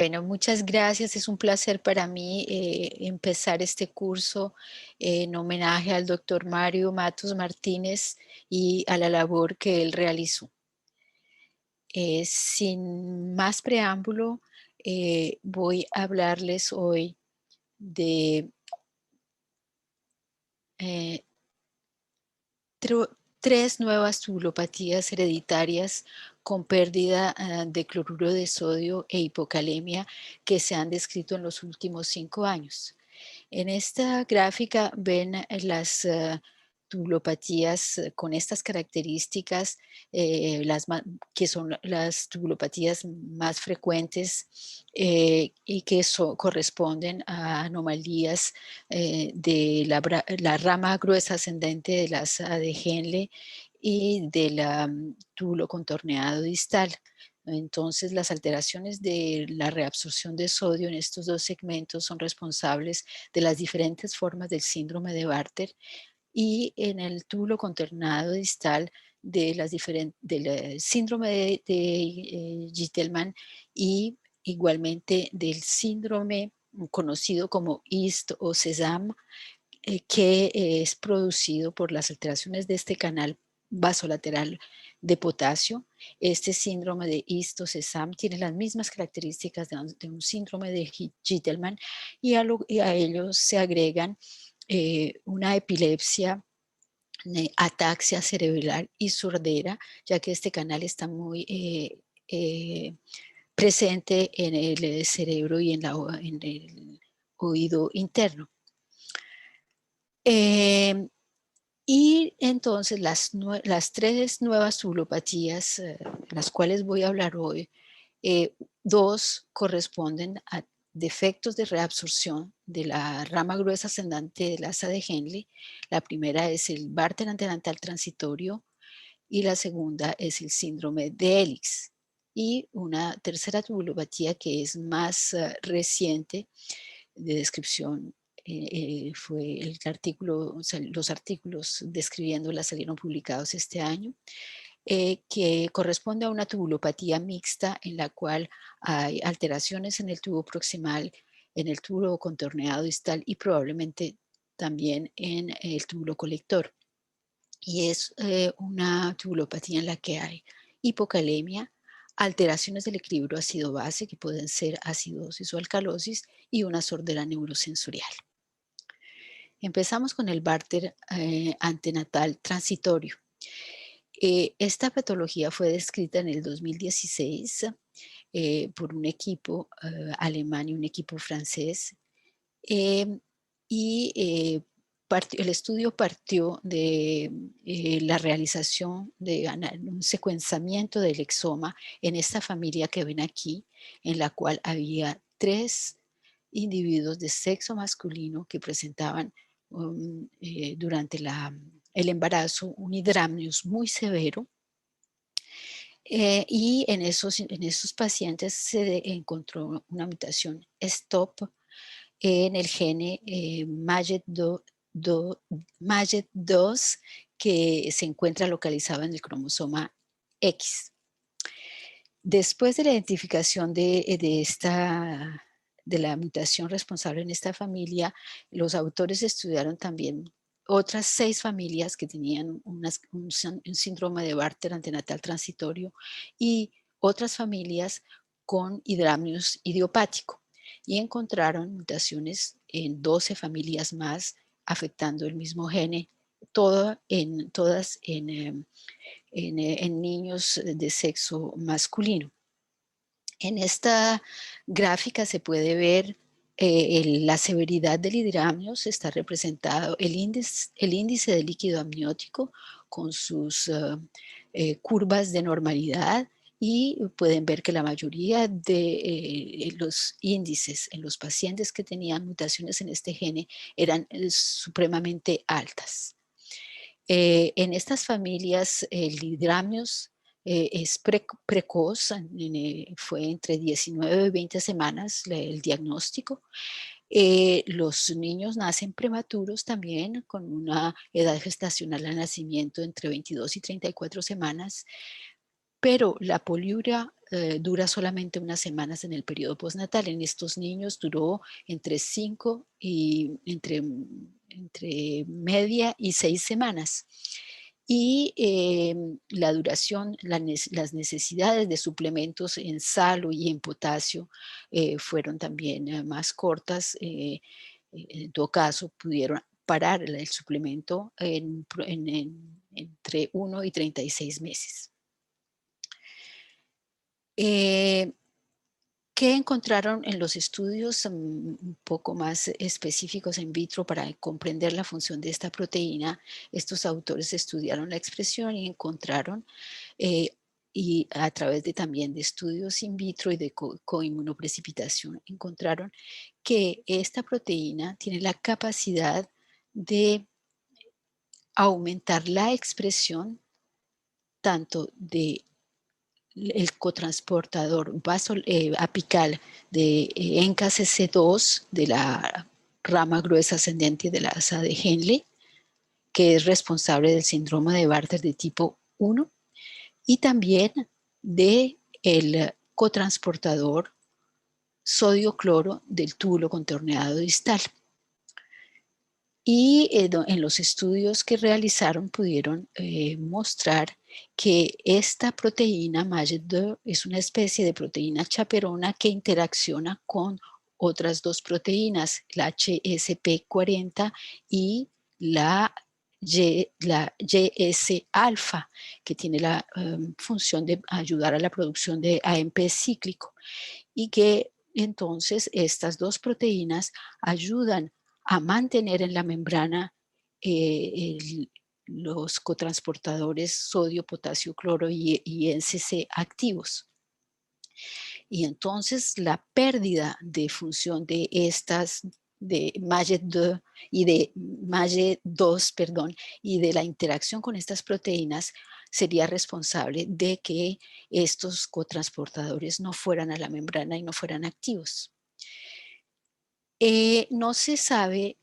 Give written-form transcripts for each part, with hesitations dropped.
Bueno, muchas gracias. Es un placer para mí empezar este curso en homenaje al doctor Mario Matos Martínez y a la labor que él realizó. Sin más preámbulo, voy a hablarles hoy de eh, tres nuevas tubulopatías hereditarias con pérdida de cloruro de sodio e hipocalemia que se han descrito en los últimos 5 años. En esta gráfica ven las tubulopatías con estas características, que son las tubulopatías más frecuentes y que corresponden a anomalías de la rama gruesa ascendente de la asa de Henle y de la túbulo contorneado distal. Entonces, las alteraciones de la reabsorción de sodio en estos dos segmentos son responsables de las diferentes formas del síndrome de Bartter y en el túbulo contornado distal de del síndrome de Gitelman y igualmente del síndrome conocido como IST o SESAM, que es producido por las alteraciones de este canal vasolateral de potasio. Este síndrome de ISTO-SESAM tiene las mismas características de un síndrome de Gitelman y a ellos se agregan una epilepsia, ataxia cerebral y sordera, ya que este canal está muy presente en el cerebro y en el oído interno. Y entonces las tres nuevas tubulopatías, las cuales voy a hablar hoy, dos corresponden a defectos de reabsorción de la rama gruesa ascendente del asa de Henle. La primera es el Bartter antenatal transitorio y la segunda es el síndrome de Elix. Y una tercera tubulopatía que es más reciente de descripción fue el artículo, o sea, los artículos describiéndola salieron publicados este año, que corresponde a una tubulopatía mixta en la cual hay alteraciones en el tubo proximal, en el tubo contorneado distal y probablemente también en el túbulo colector. Y es una tubulopatía en la que hay hipocalemia, alteraciones del equilibrio ácido-base, que pueden ser acidosis o alcalosis, y una sordera neurosensorial. Empezamos con el Bartter antenatal transitorio. Esta patología fue descrita en el 2016 por un equipo alemán y un equipo francés. Eh, y el estudio partió de la realización de un secuenciamiento del exoma en esta familia que ven aquí, en la cual había 3 individuos de sexo masculino que presentaban durante el embarazo un hidramnios muy severo. Y en esos pacientes se encontró una mutación STOP en el gene MAGET2 que se encuentra localizado en el cromosoma X. Después de la identificación de la mutación responsable en esta familia, los autores estudiaron también otras 6 familias que tenían un síndrome de Bartter antenatal transitorio y otras familias con hidramnios idiopático, y encontraron mutaciones en 12 familias más afectando el mismo gene, todas en niños de sexo masculino. En esta gráfica se puede ver la severidad del hidramnios. Está representado el índice de líquido amniótico con sus curvas de normalidad, y pueden ver que la mayoría de los índices en los pacientes que tenían mutaciones en este gene eran supremamente altas. En estas familias, el hidramnios es precoz, fue entre 19 y 20 semanas el diagnóstico. Los niños nacen prematuros también, con una edad gestacional al nacimiento entre 22 y 34 semanas, pero la poliuria dura solamente unas semanas en el periodo postnatal. En estos niños duró entre 5 y entre media y 6 semanas. Y la duración, las necesidades de suplementos en sal y en potasio fueron también más cortas. En todo caso, pudieron parar el suplemento entre 1 y 36 meses. Eh, ¿Qué encontraron en los estudios un poco más específicos in vitro para comprender la función de esta proteína? Estos autores estudiaron la expresión y encontraron, eh, y a través de también de estudios in vitro y de coinmunoprecipitación, encontraron que esta proteína tiene la capacidad de aumentar la expresión tanto de el cotransportador apical de NKCC2 de la rama gruesa ascendente de la asa de Henle, que es responsable del síndrome de Bartter de tipo 1, y también de el cotransportador sodio-cloro del túbulo contorneado distal. Y en los estudios que realizaron pudieron mostrar que esta proteína MAGE2 es una especie de proteína chaperona que interacciona con otras dos proteínas, la HSP40 y la YS-alfa, que tiene la función de ayudar a la producción de AMP cíclico, y que entonces estas dos proteínas ayudan a mantener en la membrana los cotransportadores sodio, potasio, cloro y NCC activos. Y entonces la pérdida de función de estas, de MAGE2 y de MAGE2, perdón, y de la interacción con estas proteínas sería responsable de que estos cotransportadores no fueran a la membrana y no fueran activos. No se sabe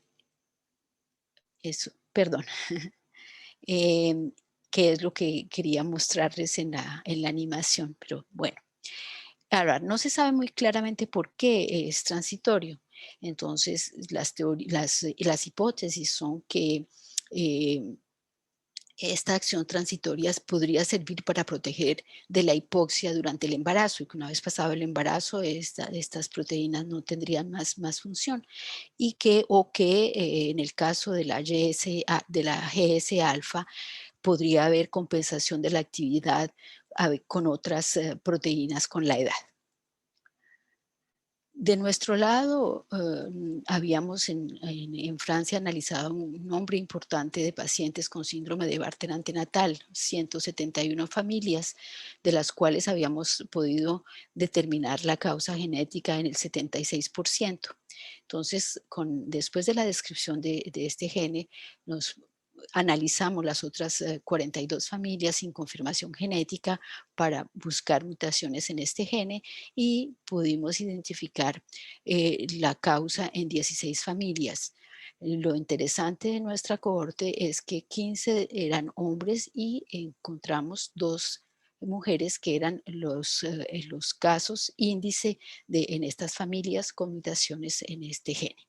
eso, perdón, em, qué es lo que quería mostrarles en la animación, pero bueno. Ahora, no se sabe muy claramente por qué es transitorio. Entonces, las hipótesis son que eh, esta acción transitoria podría servir para proteger de la hipoxia durante el embarazo, y que una vez pasado el embarazo, estas proteínas no tendrían más función, y que en el caso de de la GS alfa podría haber compensación de la actividad con otras proteínas con la edad. De nuestro lado, habíamos en Francia analizado un número importante de pacientes con síndrome de Bartter antenatal, 171 familias, de las cuales habíamos podido determinar la causa genética en el 76%. Entonces, después de la descripción de este gene, nos analizamos las otras 42 familias sin confirmación genética para buscar mutaciones en este gene, y pudimos identificar la causa en 16 familias. Lo interesante de nuestra cohorte es que 15 eran hombres y encontramos 2 mujeres que eran los casos índice en estas familias con mutaciones en este gene.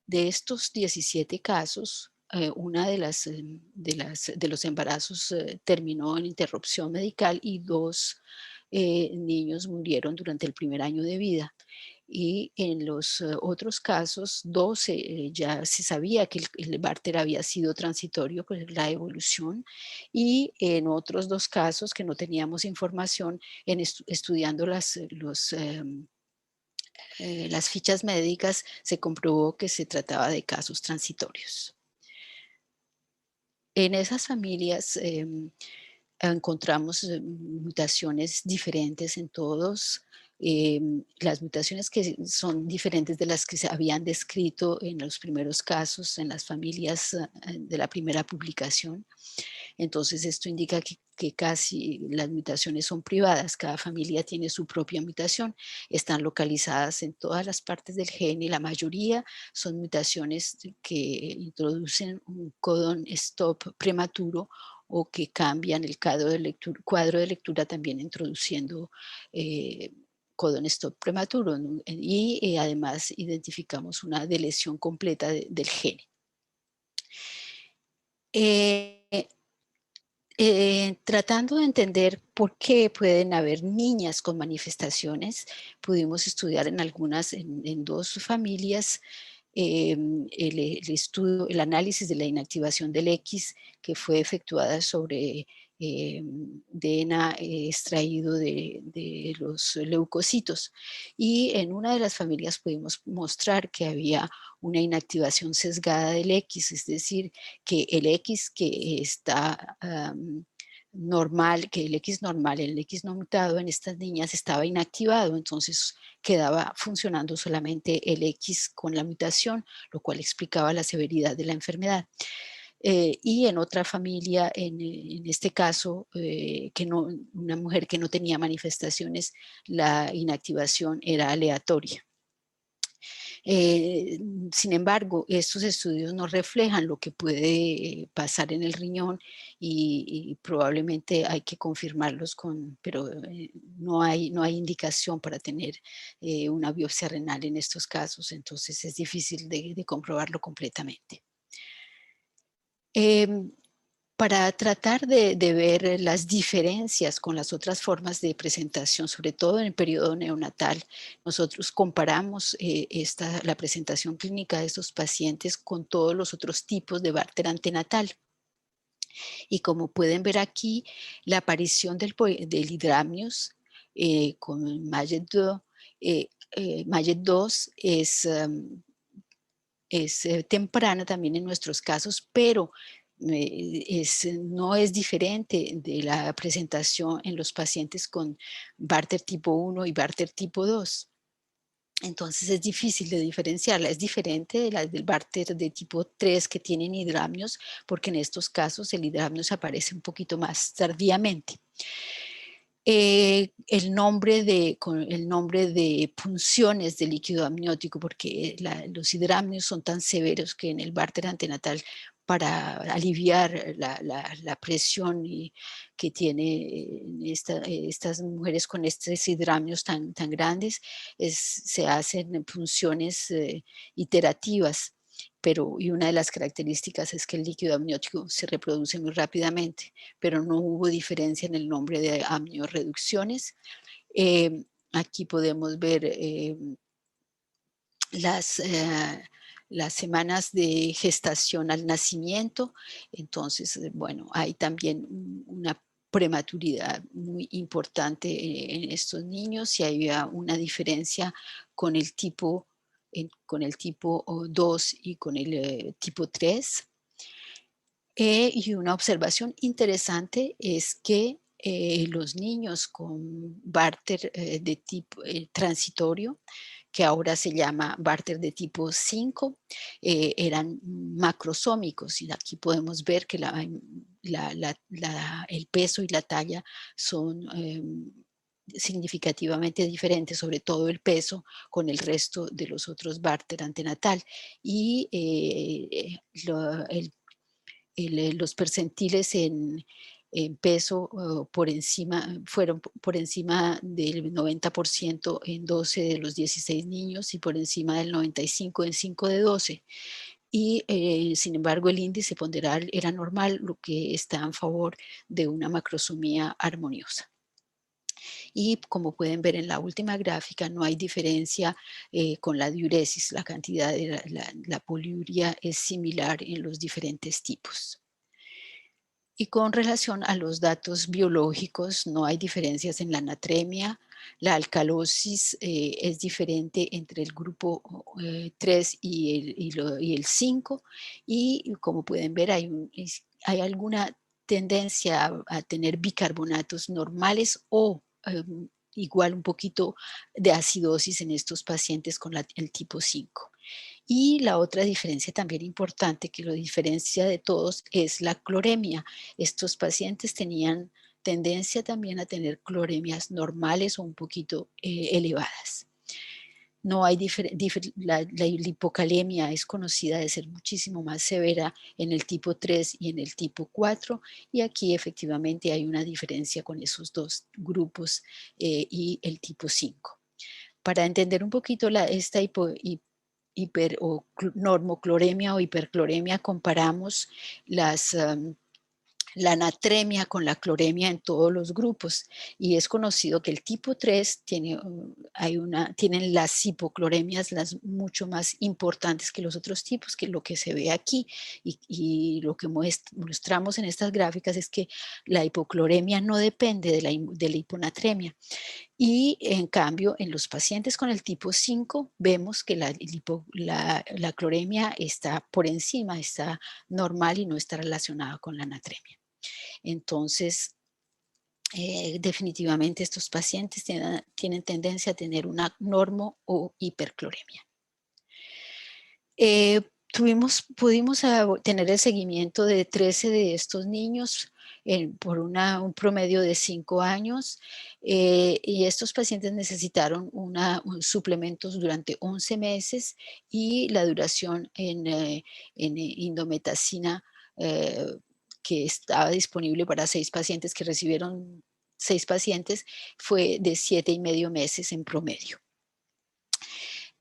De estos 17 casos, una de los embarazos terminó en interrupción medical, y 2 niños murieron durante el primer año de vida. Y en los otros casos, 12, ya se sabía que el Bartter había sido transitorio por la evolución, y en otros 2 casos que no teníamos información, estudiando las fichas médicas, se comprobó que se trataba de casos transitorios. En esas familias encontramos mutaciones diferentes en todos. Las mutaciones que son diferentes de las que se habían descrito en los primeros casos, en las familias de la primera publicación. Entonces, esto indica que casi las mutaciones son privadas, cada familia tiene su propia mutación, están localizadas en todas las partes del gene, y la mayoría son mutaciones que introducen un codón stop prematuro o que cambian el cuadro de lectura también introduciendo codon stop prematuro, ¿no? Y además identificamos una deleción completa del gene. Eh, Tratando de entender por qué pueden haber niñas con manifestaciones, pudimos estudiar en dos familias, el estudio, el análisis de la inactivación del X que fue efectuada sobre DNA extraído de los leucocitos. Y en una de las familias pudimos mostrar que había una inactivación sesgada del X, es decir, que el X que está normal, que el X normal, el X no mutado en estas niñas estaba inactivado, entonces quedaba funcionando solamente el X con la mutación, lo cual explicaba la severidad de la enfermedad. Y en otra familia, en este caso, una mujer que no tenía manifestaciones, la inactivación era aleatoria. Eh, Sin embargo, estos estudios no reflejan lo que puede pasar en el riñón y probablemente hay que confirmarlos pero no hay indicación para tener una biopsia renal en estos casos, entonces es difícil de comprobarlo completamente. Em, para tratar de ver las diferencias con las otras formas de presentación, sobre todo en el periodo neonatal, nosotros comparamos la presentación clínica de estos pacientes con todos los otros tipos de Bartter antenatal. Y como pueden ver aquí, la aparición del hidramnios con Maget 2 es temprana también en nuestros casos, pero no es diferente de la presentación en los pacientes con Bartter tipo 1 y Bartter tipo 2. Entonces es difícil de diferenciarla, es diferente de la del Bartter de tipo 3 que tienen hidramnios, porque en estos casos el hidramnios aparece un poquito más tardíamente. El nombre de punciones de líquido amniótico, porque los hidramnios son tan severos que en el Bartter antenatal, para aliviar la presión que tienen estas mujeres con estos hidramnios tan grandes, se hacen punciones iterativas. Y una de las características es que el líquido amniótico se reproduce muy rápidamente, pero no hubo diferencia en el nombre de amniorreducciones. Aquí podemos ver las, las semanas de gestación al nacimiento. Entonces, bueno, hay también una prematuridad muy importante en estos niños y había una diferencia con el tipo, con el tipo 2 y con el tipo 3. Y una observación interesante es que los niños con Bartter de tipo transitorio, que ahora se llama Bartter de tipo 5, eran macrosómicos. Y aquí podemos ver que el peso y la talla son significativamente diferentes, sobre todo el peso con el resto de los otros Bartter antenatal. Y los percentiles en peso fueron por encima del 90% en 12 de los 16 niños y por encima del 95% en 5 de 12. Y sin embargo el índice ponderal era normal, lo que está en favor de una macrosomía armoniosa. Y como pueden ver en la última gráfica, no hay diferencia con la diuresis, la cantidad de la poliuria es similar en los diferentes tipos. Y con relación a los datos biológicos, no hay diferencias en la natremia. La alcalosis es diferente entre el grupo 3 y el 5. Y como pueden ver, hay alguna tendencia a tener bicarbonatos normales o igual un poquito de acidosis en estos pacientes con el tipo 5. Y la otra diferencia también importante que lo diferencia de todos es la cloremia. Estos pacientes tenían tendencia también a tener cloremias normales o un poquito elevadas. No hay la hipocalemia es conocida de ser muchísimo más severa en el tipo 3 y en el tipo 4, y aquí efectivamente hay una diferencia con esos dos grupos y el tipo 5. Para entender un poquito esta hiper o normocloremia o hipercloremia, comparamos las, la natremia con la cloremia en todos los grupos, y es conocido que el tipo 3 tiene, tienen las hipocloremias las mucho más importantes que los otros tipos, que lo que se ve aquí, y lo que mostramos en estas gráficas es que la hipocloremia no depende de la hiponatremia, y en cambio en los pacientes con el tipo 5 vemos que la cloremia está por encima, está normal y no está relacionada con la natremia. Entonces, definitivamente estos pacientes tienen tendencia a tener una normo o hipercloremia. Pudimos tener el seguimiento de 13 de estos niños por un promedio de 5 años, y estos pacientes necesitaron suplementos durante 11 meses, y la duración en indometacina eh, que estaba disponible para 6 pacientes que recibieron 6 pacientes fue de 7,5 meses en promedio.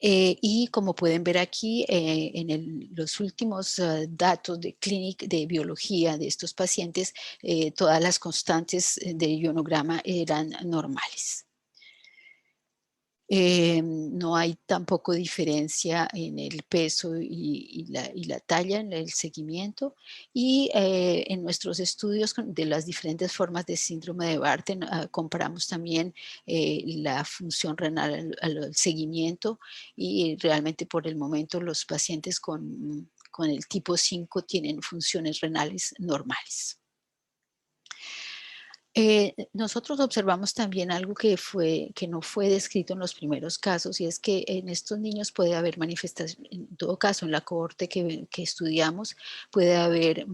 Y como pueden ver aquí, en los últimos datos de biología de estos pacientes, todas las constantes de ionograma eran normales. No hay tampoco diferencia en el peso y la talla en el seguimiento. Y en nuestros estudios de las diferentes formas de síndrome de Barton, comparamos también la función renal al seguimiento, y realmente por el momento los pacientes con el tipo 5 tienen funciones renales normales. Nosotros observamos también algo que no fue descrito en los primeros casos, y es que en estos niños puede haber manifestaciones, en todo caso en la cohorte que estudiamos, puede haber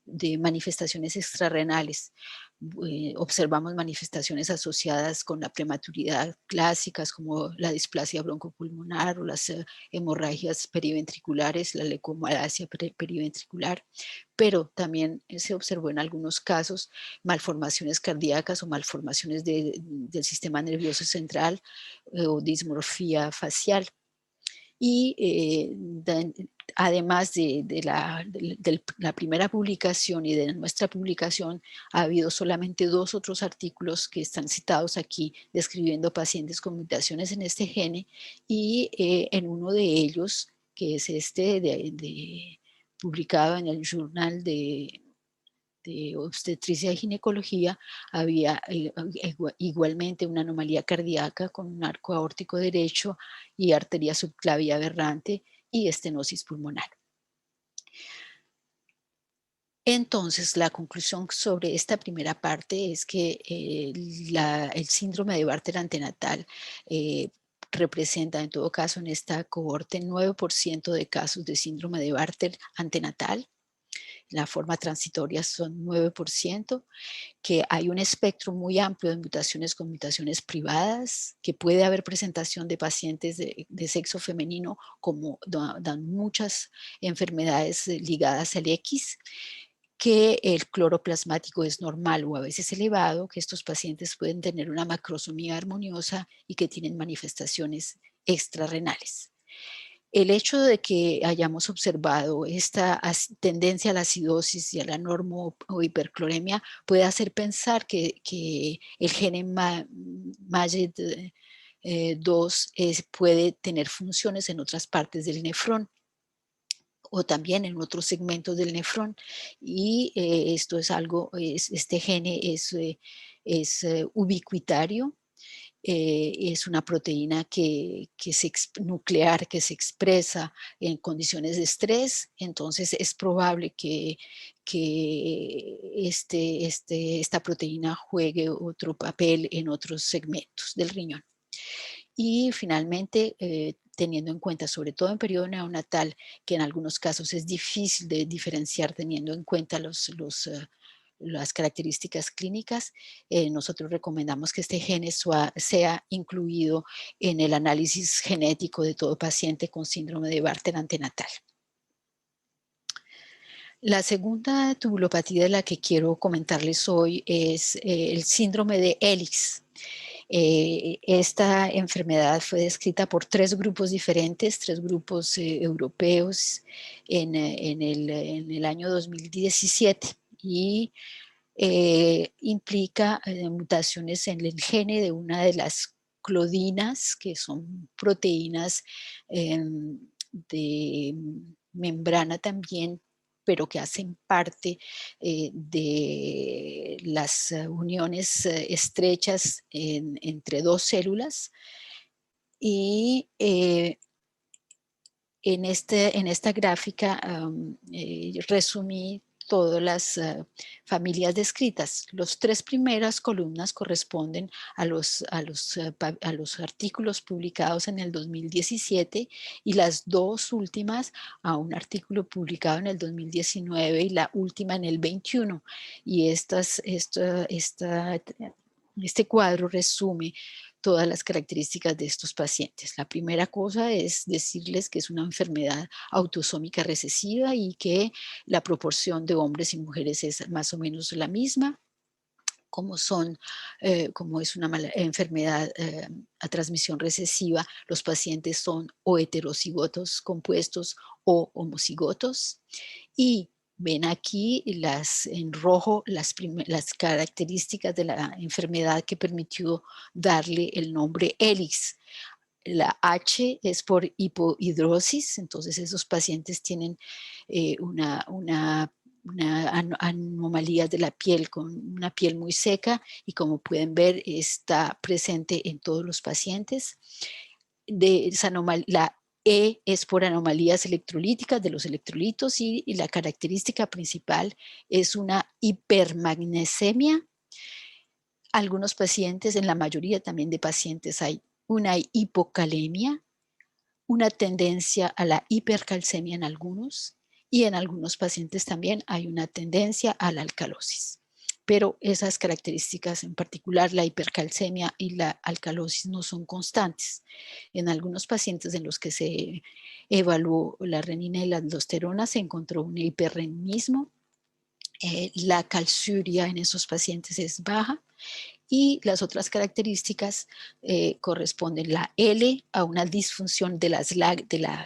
de manifestaciones extrarrenales. Observamos manifestaciones asociadas con la prematuridad clásicas, como la displasia broncopulmonar o las hemorragias periventriculares, la leucomalacia periventricular, pero también se observó en algunos casos malformaciones cardíacas o malformaciones del sistema nervioso central, o dismorfia facial. Y además de la primera publicación y de nuestra publicación, ha habido solamente 2 otros artículos que están citados aquí describiendo pacientes con mutaciones en este gene, y en uno de ellos, que es publicado en el Journal de obstetricia y ginecología, había igualmente una anomalía cardíaca con un arco aórtico derecho y arteria subclavia aberrante y estenosis pulmonar. Entonces, la conclusión sobre esta primera parte es que el síndrome de Bartter antenatal representa, en todo caso, en esta cohorte, 9% de casos de síndrome de Bartter antenatal. La forma transitoria son 9%, que hay un espectro muy amplio de mutaciones con mutaciones privadas, que puede haber presentación de pacientes de sexo femenino, como dan muchas enfermedades ligadas al X, que el cloro plasmático es normal o a veces elevado, que estos pacientes pueden tener una macrosomía armoniosa y que tienen manifestaciones extrarrenales. El hecho de que hayamos observado esta tendencia a la acidosis y a la normo o hipercloremia puede hacer pensar que el gene MAGED2 puede tener funciones en otras partes del nefrón o también en otros segmentos del nefrón, y esto es algo, este gene es ubicuitario. Es una proteína nuclear que se expresa en condiciones de estrés, entonces es probable que esta proteína juegue otro papel en otros segmentos del riñón. Y finalmente, teniendo en cuenta, sobre todo en periodo neonatal, que en algunos casos es difícil de diferenciar teniendo en cuenta las características clínicas, nosotros recomendamos que este gen sea incluido en el análisis genético de todo paciente con síndrome de Bartter antenatal. La segunda tubulopatía de la que quiero comentarles hoy es el síndrome de Elix. Esta enfermedad fue descrita por tres grupos diferentes, tres grupos europeos en el año 2017 y implica mutaciones en el gene de una de las clodinas, que son proteínas de membrana también, pero que hacen parte de las uniones estrechas entre dos células. Y en esta gráfica resumí todas las familias descritas. Las tres primeras columnas corresponden a los artículos publicados en el 2017 y las dos últimas a un artículo publicado en el 2019 y la última en el 21. Y este cuadro resume todas las características de estos pacientes. La primera cosa es decirles que es una enfermedad autosómica recesiva y que la proporción de hombres y mujeres es más o menos la misma. Como es una enfermedad a transmisión recesiva, los pacientes son o heterocigotos compuestos o homocigotos. Y ven aquí en rojo las características de la enfermedad que permitió darle el nombre ELIX. La H es por hipohidrosis, entonces esos pacientes tienen una anomalías de la piel, con una piel muy seca, y como pueden ver está presente en todos los pacientes. La E es por anomalías electrolíticas de los electrolitos y la característica principal es una hipermagnesemia. Algunos pacientes, en la mayoría también de pacientes, hay una hipocalemia, una tendencia a la hipercalcemia en algunos, y en algunos pacientes también hay una tendencia a la alcalosis. Pero esas características, en particular la hipercalcemia y la alcalosis, no son constantes. En algunos pacientes en los que se evaluó la renina y la aldosterona se encontró un hiperrenismo. La calciuria en esos pacientes es baja, y las otras características corresponden la L a una disfunción de la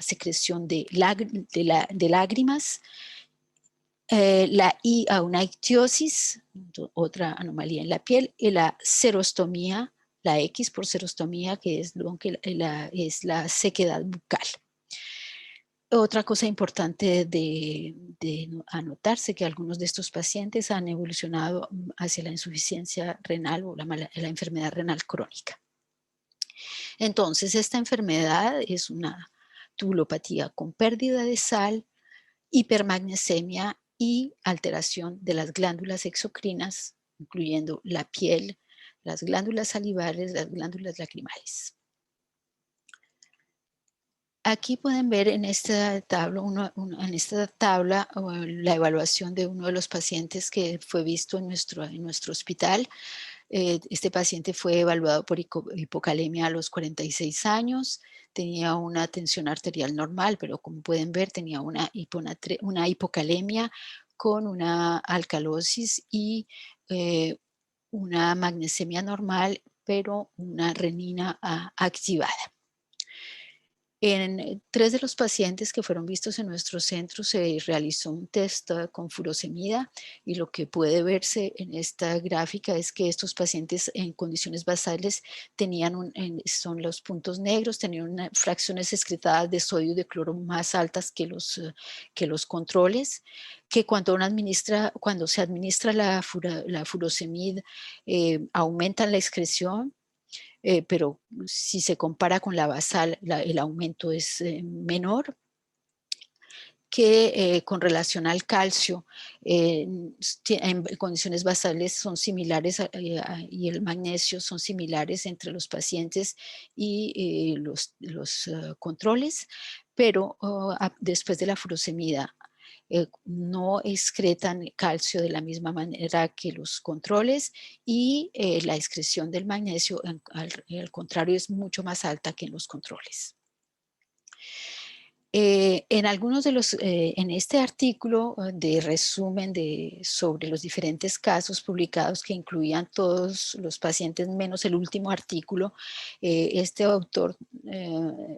secreción de lágrimas, la I a una ictiosis, otra anomalía en la piel, y la xerostomía, la X por xerostomía, que es la sequedad bucal. Otra cosa importante de anotarse, que algunos de estos pacientes han evolucionado hacia la insuficiencia renal o la enfermedad renal crónica. Entonces, esta enfermedad es una tubulopatía con pérdida de sal, hipermagnesemia y alteración de las glándulas exocrinas, incluyendo la piel, las glándulas salivales, las glándulas lacrimales. Aquí pueden ver en esta tabla la evaluación de uno de los pacientes que fue visto en nuestro hospital. Este paciente fue evaluado por hipocalemia a los 46 años, tenía una tensión arterial normal, pero como pueden ver tenía una hipocalemia con una alcalosis y una magnesemia normal, pero una renina activada. En tres de los pacientes que fueron vistos en nuestro centro se realizó un test con furosemida, y lo que puede verse en esta gráfica es que estos pacientes en condiciones basales son los puntos negros, tenían fracciones excretadas de sodio y de cloro más altas que los controles, que cuando se administra la furosemida aumentan la excreción, pero si se compara con la basal, el aumento es menor, que con relación al calcio, en condiciones basales son similares y el magnesio son similares entre los pacientes y los controles, pero después de la furosemida no excretan calcio de la misma manera que los controles y la excreción del magnesio, al contrario, es mucho más alta que en los controles. En algunos de los, en este artículo de resumen sobre los diferentes casos publicados que incluían todos los pacientes menos el último artículo, este autor,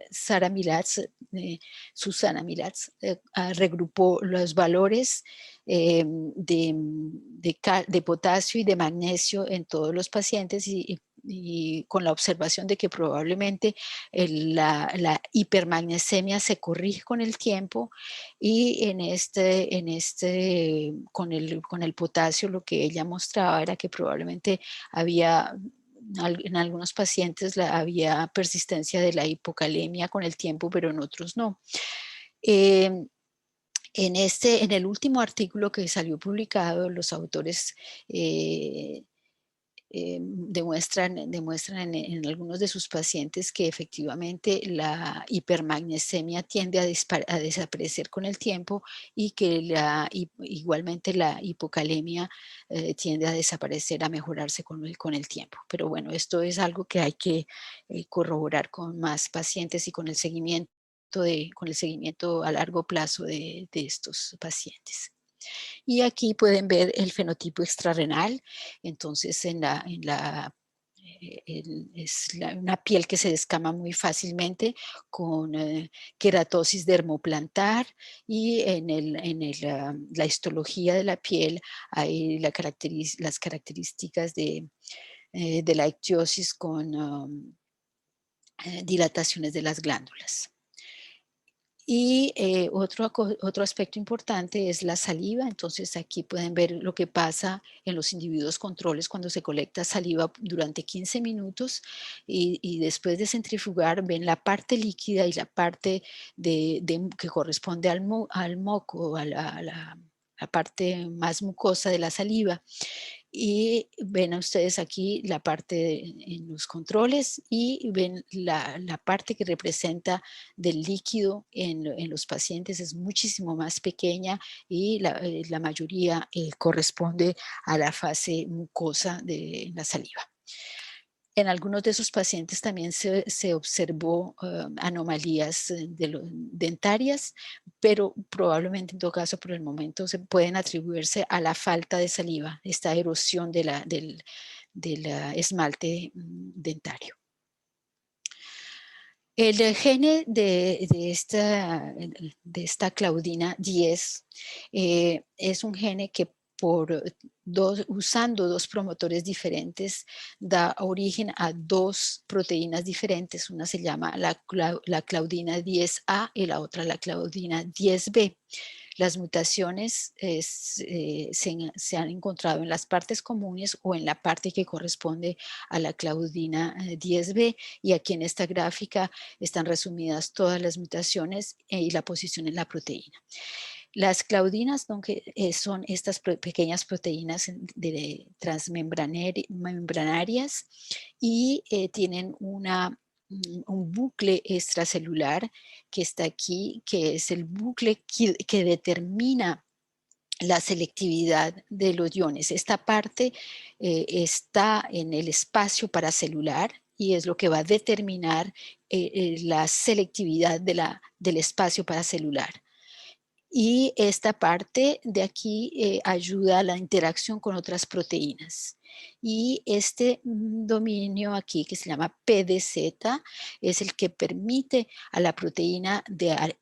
Sara Milatz, Susana Milatz, regrupó los valores de potasio y de magnesio en todos los pacientes y con la observación de que probablemente la hipermagnesemia se corrige con el tiempo y con el potasio lo que ella mostraba era que probablemente había en algunos pacientes había persistencia de la hipocalemia con el tiempo, pero en otros no. En el último artículo que salió publicado, los autores demuestran en algunos de sus pacientes que efectivamente la hipermagnesemia tiende a desaparecer con el tiempo y que igualmente la hipocalemia tiende a desaparecer, a mejorarse con el tiempo. Pero bueno, esto es algo que hay que corroborar con más pacientes y con el seguimiento a largo plazo de estos pacientes. Y aquí pueden ver el fenotipo extrarrenal. Entonces, una piel que se descama muy fácilmente con queratosis dermoplantar y la histología de la piel hay las características de la ictiosis con dilataciones de las glándulas. Y otro aspecto importante es la saliva. Entonces aquí pueden ver lo que pasa en los individuos controles cuando se colecta saliva durante 15 minutos y después de centrifugar ven la parte líquida y la parte que corresponde al moco, la parte más mucosa de la saliva. Y ven a ustedes aquí la parte en los controles y ven la parte que representa del líquido en los pacientes es muchísimo más pequeña y la mayoría corresponde a la fase mucosa de la saliva. En algunos de esos pacientes también se observó anomalías dentarias, pero probablemente en todo caso por el momento se pueden atribuirse a la falta de saliva, esta erosión del esmalte dentario. El gene de esta claudina 10 es un gene que usando dos promotores diferentes da origen a dos proteínas diferentes. Una se llama la claudina 10A y la otra la claudina 10B. Las mutaciones se han encontrado en las partes comunes o en la parte que corresponde a la claudina 10B y aquí en esta gráfica están resumidas todas las mutaciones y la posición en la proteína. Las claudinas son estas pequeñas proteínas transmembranarias y tienen un bucle extracelular que está aquí, que es el bucle que determina la selectividad de los iones. Esta parte está en el espacio paracelular y es lo que va a determinar la selectividad del espacio paracelular. Y esta parte de aquí ayuda a la interacción con otras proteínas. Y este dominio aquí que se llama PDZ es el que permite a la proteína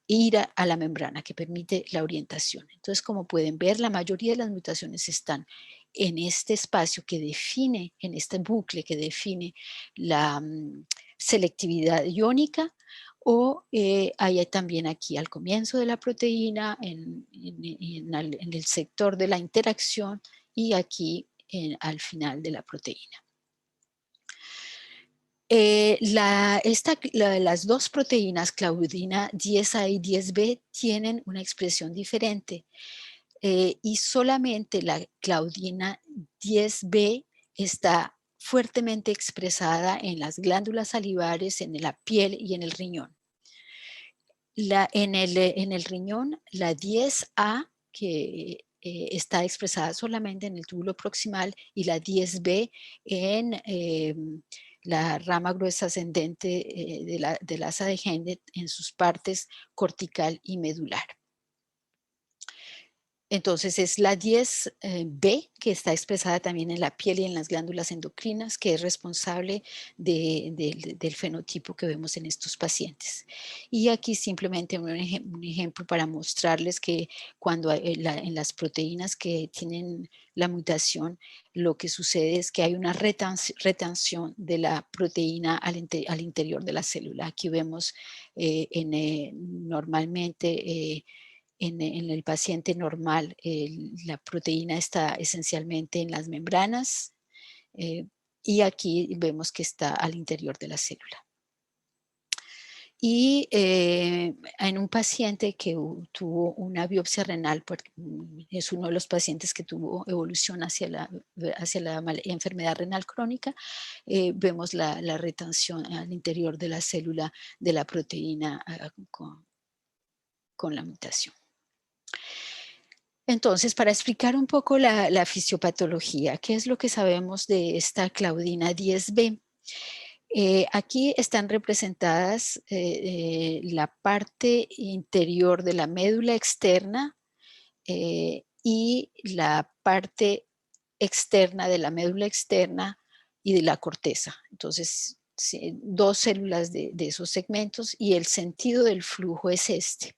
ir a la membrana, que permite la orientación. Entonces, como pueden ver, la mayoría de las mutaciones están en este espacio que define, en este bucle que define la selectividad iónica, o hay también aquí al comienzo de la proteína, en el sector de la interacción y aquí al final de la proteína. Las dos proteínas, claudina 10A y 10B, tienen una expresión diferente y solamente la claudina 10B está fuertemente expresada en las glándulas salivares, en la piel y en el riñón. En el riñón, la 10A que está expresada solamente en el túbulo proximal, y la 10B en la rama gruesa ascendente del asa de Henle en sus partes cortical y medular. Entonces es la 10B que está expresada también en la piel y en las glándulas endocrinas, que es responsable del fenotipo que vemos en estos pacientes. Y aquí simplemente un ejemplo para mostrarles que cuando en las proteínas que tienen la mutación, lo que sucede es que hay una retención de la proteína al interior de la célula. Aquí vemos normalmente en el paciente normal, la proteína está esencialmente en las membranas, eh, y aquí vemos que está al interior de la célula. Y en un paciente que tuvo una biopsia renal, es uno de los pacientes que tuvo evolución hacia la enfermedad renal crónica, vemos la retención al interior de la célula de la proteína con la mutación. Entonces, para explicar un poco la fisiopatología, ¿qué es lo que sabemos de esta Claudina 10B? Aquí están representadas la parte interior de la médula externa y la parte externa de la médula externa y de la corteza. Entonces, dos células de esos segmentos, y el sentido del flujo es este.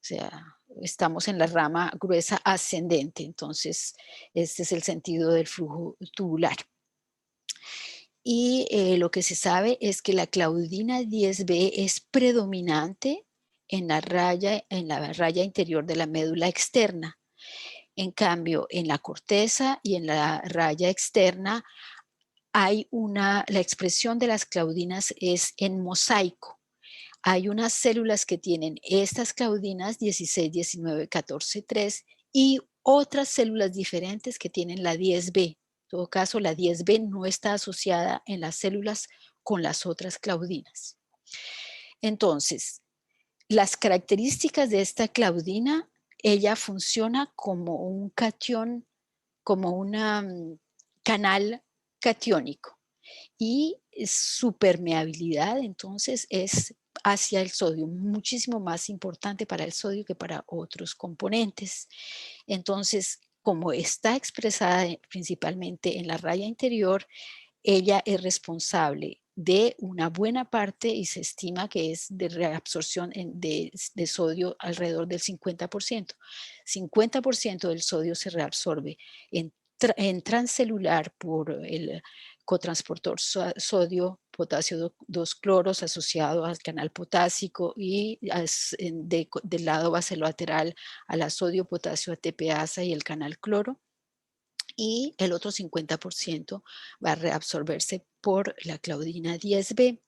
O sea, estamos en la rama gruesa ascendente, entonces este es el sentido del flujo tubular. Y lo que se sabe es que la Claudina 10B es predominante en la raya interior de la médula externa. En cambio, en la corteza y en la raya externa la expresión de las claudinas es en mosaico. Hay unas células que tienen estas claudinas 16, 19, 14, 3 y otras células diferentes que tienen la 10B. En todo caso, la 10B no está asociada en las células con las otras claudinas. Entonces, las características de esta claudina, ella funciona como un catión, como un canal catiónico, y su permeabilidad entonces es hacia el sodio, muchísimo más importante para el sodio que para otros componentes. Entonces, como está expresada principalmente en la raya interior, ella es responsable de una buena parte, y se estima que es de reabsorción de sodio alrededor del 50%. 50% del sodio se reabsorbe en transcelular por el cotransportor sodio potasio 2 cloros asociado al canal potásico, y del lado basolateral a la sodio potasio ATPasa y el canal cloro, y el otro 50% va a reabsorberse por la Claudina 10B.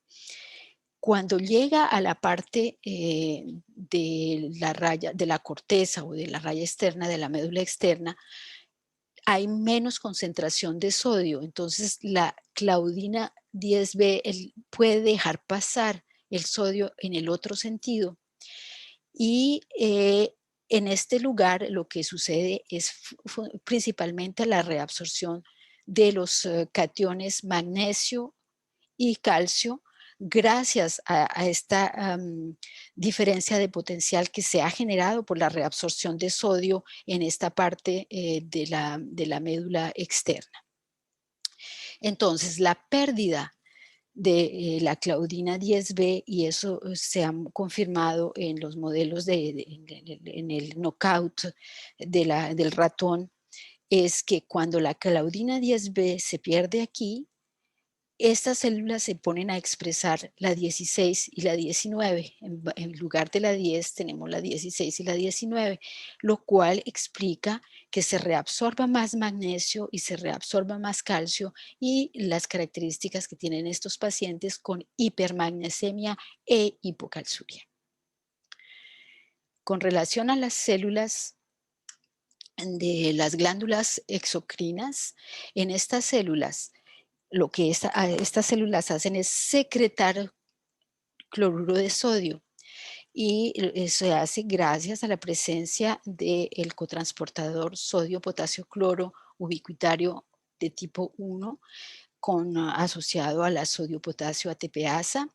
Cuando llega a la parte de la raya, de la corteza o de la raya externa de la médula externa, hay menos concentración de sodio. Entonces la Claudina 10B puede dejar pasar el sodio en el otro sentido, y en este lugar lo que sucede es principalmente la reabsorción de los cationes magnesio y calcio, gracias a esta diferencia de potencial que se ha generado por la reabsorción de sodio en esta parte de la médula externa. Entonces, la pérdida de la Claudina 10B, y eso se ha confirmado en los modelos en el knockout del ratón, es que cuando la Claudina 10B se pierde aquí, estas células se ponen a expresar la 16 y la 19. En lugar de la 10 tenemos la 16 y la 19, lo cual explica que se reabsorba más magnesio y se reabsorba más calcio, y las características que tienen estos pacientes con hipermagnesemia e hipocalciuria. Con relación a las células de las glándulas exocrinas, en estas células lo que estas células hacen es secretar cloruro de sodio, y se hace gracias a la presencia del cotransportador sodio-potasio-cloro ubiquitario de tipo 1 asociado a la sodio-potasio ATPasa.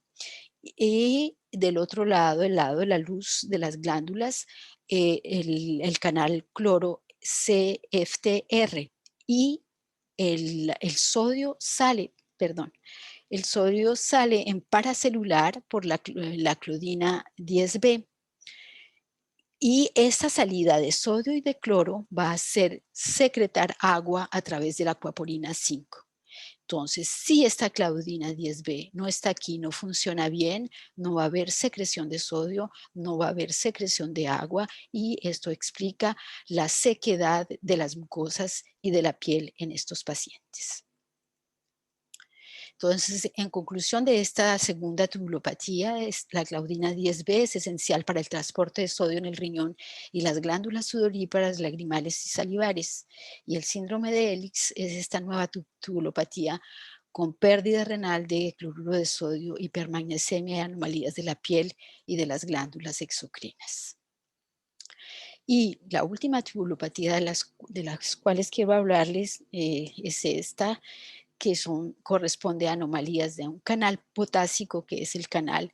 Y del otro lado, el lado de la luz de las glándulas, el canal cloro CFTR, y el sodio sale, perdón, el sodio sale en paracelular por la clodina 10B, y esta salida de sodio y de cloro va a hacer secretar agua a través de la acuaporina 5. Entonces, si esta claudina 10B no está aquí, no funciona bien, no va a haber secreción de sodio, no va a haber secreción de agua, y esto explica la sequedad de las mucosas y de la piel en estos pacientes. Entonces, en conclusión de esta segunda tubulopatía, la claudina 10B es esencial para el transporte de sodio en el riñón y las glándulas sudoríparas, lagrimales y salivares. Y el síndrome de Elix es esta nueva tubulopatía con pérdida renal de cloruro de sodio, hipermagnesemia y anomalías de la piel y de las glándulas exocrinas. Y la última tubulopatía de las cuales quiero hablarles es esta, que corresponde a anomalías de un canal potásico, que es el canal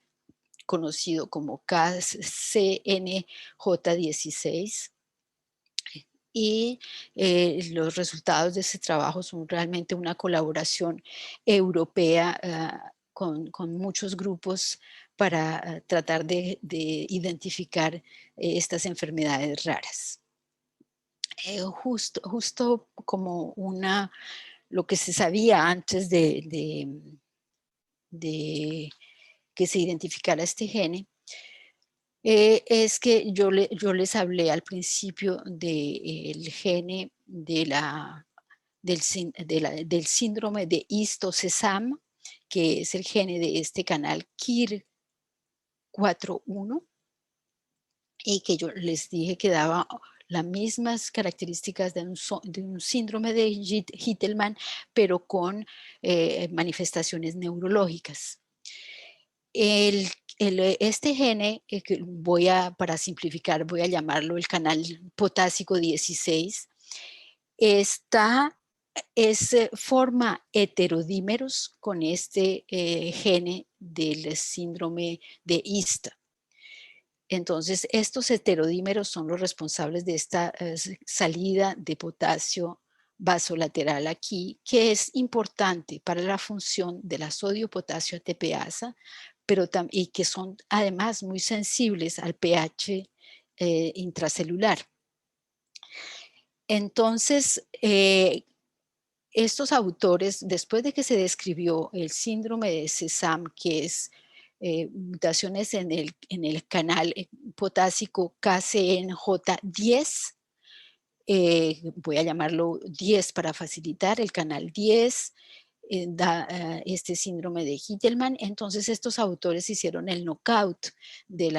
conocido como KCNJ16. Y los resultados de ese trabajo son realmente una colaboración europea con muchos grupos para tratar de identificar estas enfermedades raras. Justo como lo que se sabía antes de que se identificara este gene, es que yo les hablé al principio del gene del síndrome de Histosesam, que es el gene de este canal KIR41, y que yo les dije que daba las mismas características de un síndrome de Hittelmann, pero con manifestaciones neurológicas. Este gene, para simplificar, voy a llamarlo el canal potásico 16, forma heterodímeros con este gene del síndrome de Hista. Entonces, estos heterodímeros son los responsables de esta salida de potasio vasolateral aquí, que es importante para la función de la sodio-potasio ATPasa, y que son además muy sensibles al pH intracelular. Entonces, estos autores, después de que se describió el síndrome de SESAM, que es mutaciones en el canal potásico KCNJ10, voy a llamarlo 10 para facilitar, el canal 10 da este síndrome de Hittelmann. Entonces estos autores hicieron el knockout del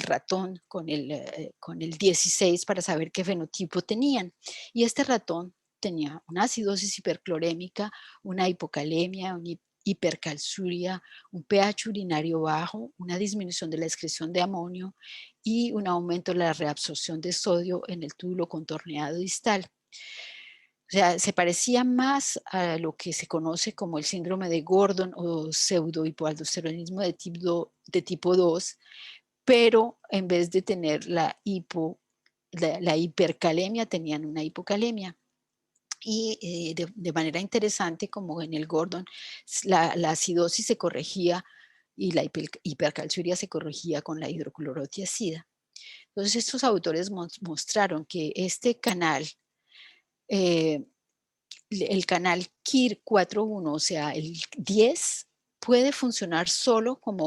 ratón con el 16 para saber qué fenotipo tenían. Y este ratón tenía una acidosis hiperclorémica, una hipocalemia, una hipercalciuria, un pH urinario bajo, una disminución de la excreción de amonio y un aumento de la reabsorción de sodio en el túbulo contorneado distal. O sea, se parecía más a lo que se conoce como el síndrome de Gordon o pseudohipoaldosteronismo de tipo 2, pero en vez de tener la hipercalemia, tenían una hipocalemia. Y de manera interesante, como en el Gordon, la acidosis se corregía y la hipercalciuria se corregía con la hidroclorotiazida. Entonces, estos autores mostraron que este canal, eh, el canal KIR41, o sea, el 10, puede funcionar solo como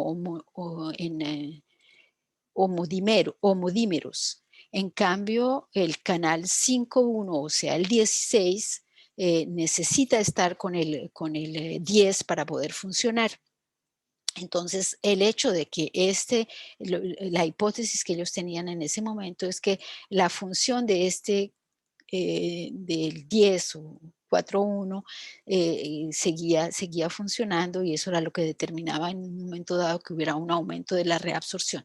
homodímeros. En cambio, el canal 5.1, o sea, el 16, necesita estar con el 10 para poder funcionar. Entonces, el hecho de que la hipótesis que ellos tenían en ese momento es que la función de del 10 o 4.1 seguía funcionando, y eso era lo que determinaba en un momento dado que hubiera un aumento de la reabsorción.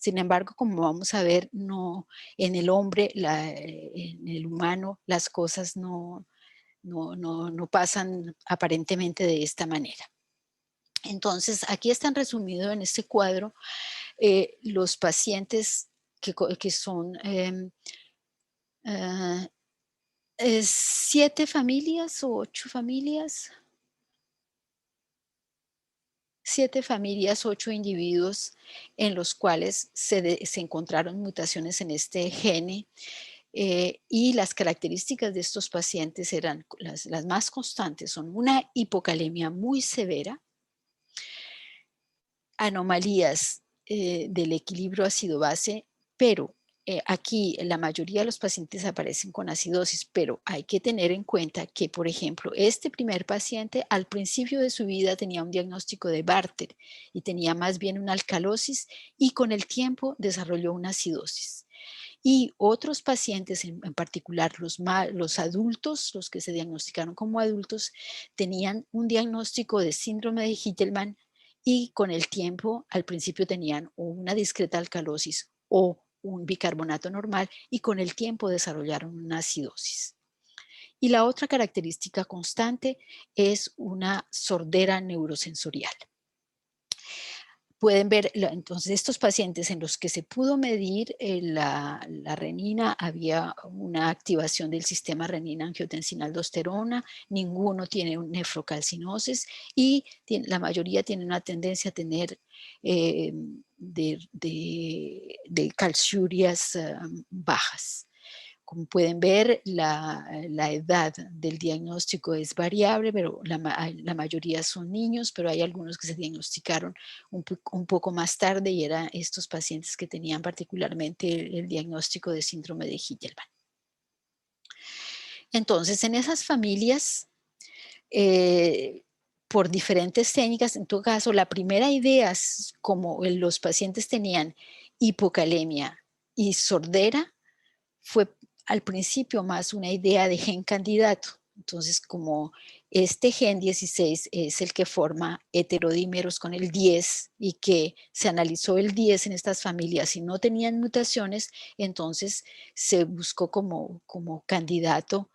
Sin embargo, como vamos a ver, no, en el hombre, en el humano, las cosas no pasan aparentemente de esta manera. Entonces, aquí están resumidos en este cuadro los pacientes que son 7 familias o 8 familias, 7 familias, 8 individuos en los cuales se encontraron mutaciones en este gene, y las características de estos pacientes eran las más constantes, son una hipocalemia muy severa, anomalías del equilibrio ácido-base, pero aquí la mayoría de los pacientes aparecen con acidosis, pero hay que tener en cuenta que, por ejemplo, este primer paciente al principio de su vida tenía un diagnóstico de Bartter y tenía más bien una alcalosis y con el tiempo desarrolló una acidosis. Y otros pacientes, en particular los adultos, los que se diagnosticaron como adultos, tenían un diagnóstico de síndrome de Hitelman y con el tiempo, al principio tenían una discreta alcalosis o un bicarbonato normal y con el tiempo desarrollaron una acidosis. Y la otra característica constante es una sordera neurosensorial. Pueden ver, entonces, estos pacientes en los que se pudo medir la renina, había una activación del sistema renina-angiotensina-aldosterona, ninguno tiene un nefrocalcinosis y la mayoría tiene una tendencia a tener de calciurias bajas. Como pueden ver, la edad del diagnóstico es variable, pero la mayoría son niños, pero hay algunos que se diagnosticaron un poco más tarde y eran estos pacientes que tenían particularmente el diagnóstico de síndrome de Hitelman. Entonces, en esas familias, por diferentes técnicas, en todo caso, la primera idea, como los pacientes tenían hipocalemia y sordera, fue al principio más una idea de gen candidato. Entonces, como este gen 16 es el que forma heterodímeros con el 10 y que se analizó el 10 en estas familias y no tenían mutaciones, entonces se buscó como candidato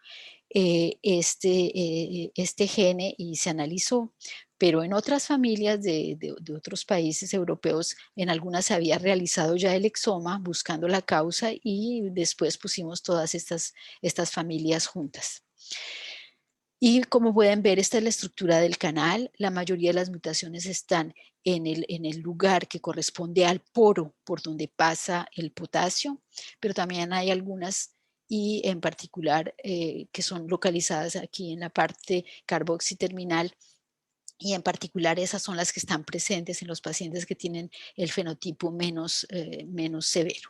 este gene y se analizó. Pero en otras familias de otros países europeos, en algunas se había realizado ya el exoma buscando la causa y después pusimos todas estas familias juntas. Y como pueden ver, esta es la estructura del canal. La mayoría de las mutaciones están en el lugar que corresponde al poro por donde pasa el potasio, pero también hay algunas y en particular que son localizadas aquí en la parte carboxiterminal y en particular esas son las que están presentes en los pacientes que tienen el fenotipo menos severo.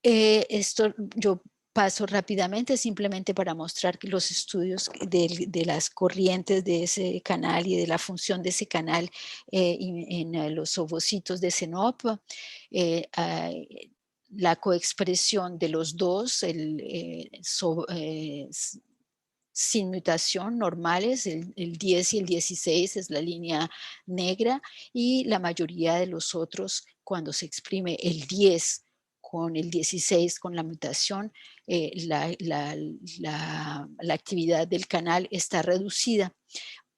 Esto yo paso rápidamente simplemente para mostrar que los estudios de las corrientes de ese canal y de la función de ese canal en los ovocitos de CENOP, la coexpresión de los dos, sin mutación normales, el 10 y el 16 es la línea negra y la mayoría de los otros cuando se exprime el 10 con el 16 con la mutación, la actividad del canal está reducida.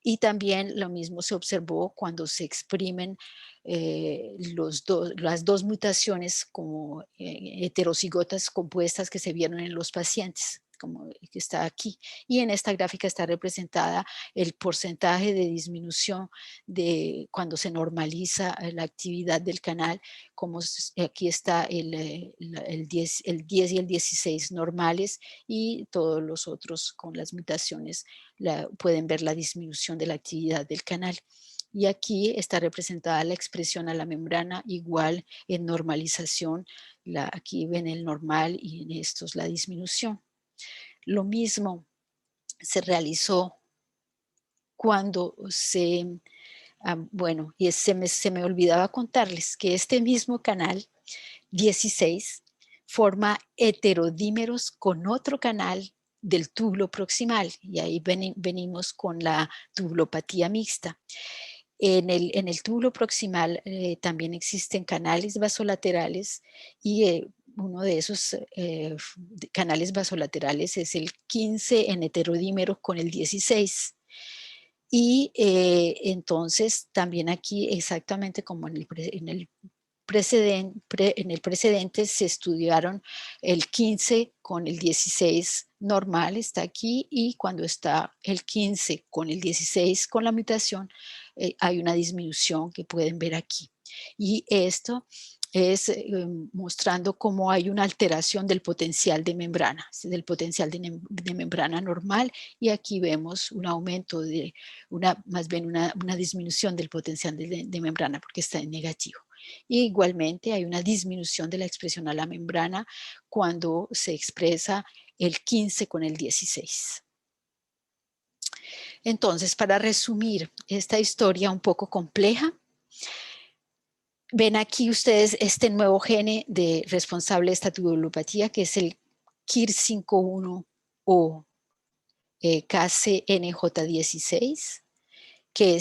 Y también lo mismo se observó cuando se exprimen las dos mutaciones como heterocigotas compuestas que se vieron en los pacientes, como que está aquí. Y en esta gráfica está representada el porcentaje de disminución de cuando se normaliza la actividad del canal, como aquí está el 10 y el 16 normales y todos los otros con las mutaciones pueden ver la disminución de la actividad del canal. Y aquí está representada la expresión a la membrana igual en normalización. Aquí ven el normal y en estos la disminución. Lo mismo se realizó cuando bueno, y se me olvidaba contarles que este mismo canal 16 forma heterodímeros con otro canal del túbulo proximal y ahí venimos con la tubulopatía mixta. En el túbulo proximal también existen canales vasolaterales y uno de esos canales vasolaterales es el 15 en heterodímero con el 16. Y entonces también aquí, exactamente como en el precedente se estudiaron el 15 con el 16 normal, está aquí, y cuando está el 15 con el 16 con la mutación, hay una disminución que pueden ver aquí. Y esto es mostrando cómo hay una alteración del potencial de membrana, del potencial de membrana normal, y aquí vemos un aumento de más bien una disminución del potencial de membrana porque está en negativo. Y igualmente hay una disminución de la expresión a la membrana cuando se expresa el 15 con el 16. Entonces, para resumir esta historia un poco compleja, ven aquí ustedes este nuevo gene responsable de esta tubulopatía, que es el KIR51 o KCNJ16, que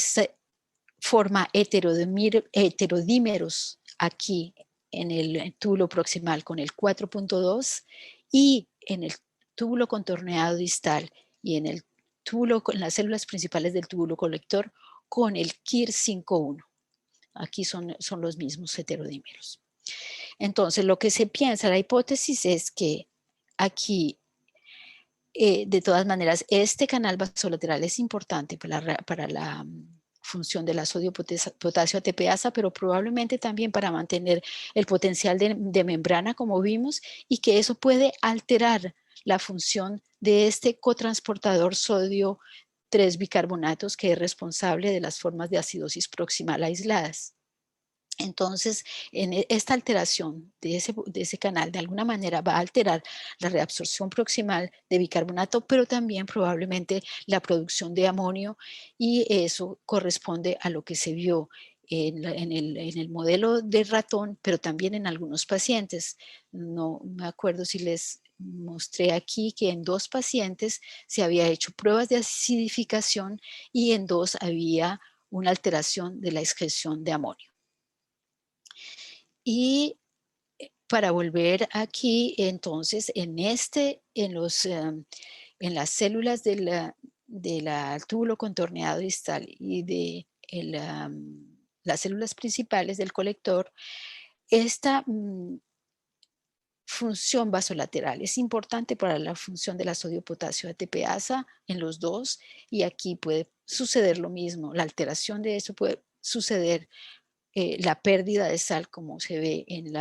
forma heterodímeros aquí en el túbulo proximal con el 4.2 y en el túbulo contorneado distal y en el túbulo, en las células principales del túbulo colector con el KIR51. Aquí son los mismos heterodímeros. Entonces, lo que se piensa, la hipótesis es que aquí, de todas maneras, este canal vasolateral es importante para la función de la sodio-potasio ATPasa, pero probablemente también para mantener el potencial de membrana, como vimos, y que eso puede alterar la función de este cotransportador sodio 3 bicarbonatos que es responsable de las formas de acidosis proximal aisladas. Entonces, esta alteración de ese canal de alguna manera va a alterar la reabsorción proximal de bicarbonato, pero también probablemente la producción de amonio, y eso corresponde a lo que se vio en el modelo de ratón, pero también en algunos pacientes. No me acuerdo si les mostré aquí que en 2 pacientes se había hecho pruebas de acidificación y en 2 había una alteración de la excreción de amonio. Y para volver aquí, entonces, en las células del túbulo contorneado distal y de las células principales del colector, esta función vasolateral es importante para la función de la sodio-potasio ATPasa en los dos, y aquí puede suceder lo mismo. La alteración de eso puede suceder, la pérdida de sal, como se ve en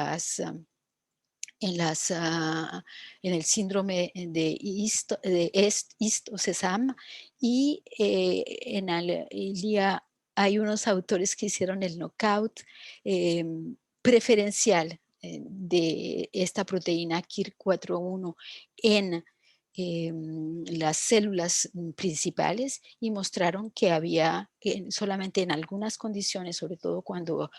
el síndrome de East-OSESAM, y en Alia hay unos autores que hicieron el knockout preferencial de esta proteína KIR41 en las células principales, y mostraron que había solamente en algunas condiciones, sobre todo cuando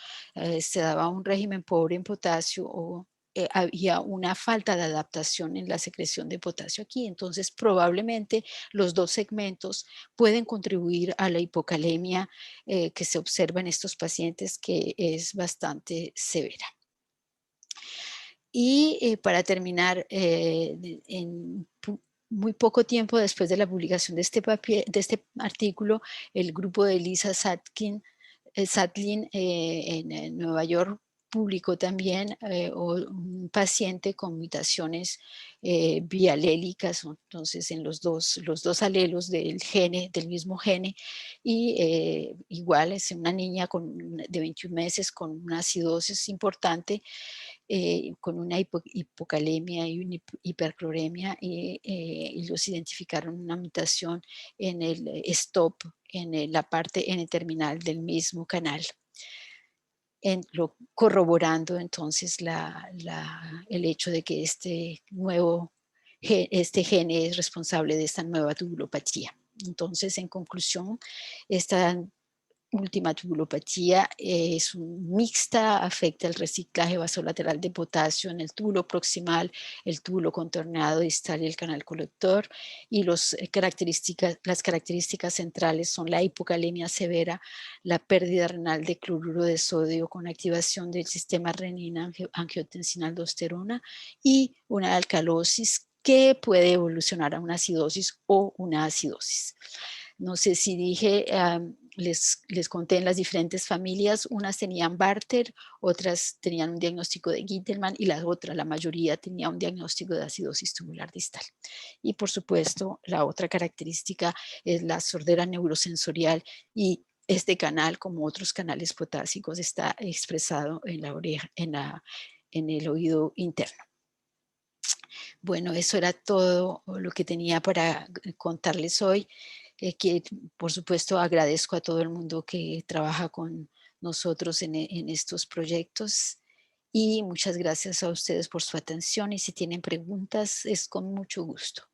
se daba un régimen pobre en potasio o había una falta de adaptación en la secreción de potasio aquí. Entonces, probablemente los 2 segmentos pueden contribuir a la hipocalemia que se observa en estos pacientes, que es bastante severa. Y para terminar, en muy poco tiempo después de la publicación de este artículo, el grupo de Lisa Sadlin en Nueva York publicó también un paciente con mutaciones bialélicas, entonces en los dos alelos del mismo gene, y igual es una niña de 21 meses con una acidosis importante, con una hipocalemia y una hipercloremia, y los identificaron una mutación en el stop, en la parte N-terminal del mismo canal, corroborando entonces el hecho de que este gene es responsable de esta nueva tubulopatía. Entonces, en conclusión, esta última tubulopatía es mixta, afecta el reciclaje vasolateral de potasio en el túbulo proximal, el túbulo contorneado distal y el canal colector. Y las características centrales son la hipocalemia severa, la pérdida renal de cloruro de sodio con activación del sistema renina-angiotensina-aldosterona y una alcalosis que puede evolucionar a una acidosis o una acidosis. No sé si dije, les conté en las diferentes familias, unas tenían Barter, otras tenían un diagnóstico de Gittelman y la mayoría tenía un diagnóstico de acidosis tubular distal. Y por supuesto, la otra característica es la sordera neurosensorial y este canal, como otros canales potásicos, está expresado en la oreja, en el oído interno. Bueno, eso era todo lo que tenía para contarles hoy. Que por supuesto agradezco a todo el mundo que trabaja con nosotros en estos proyectos y muchas gracias a ustedes por su atención y si tienen preguntas es con mucho gusto.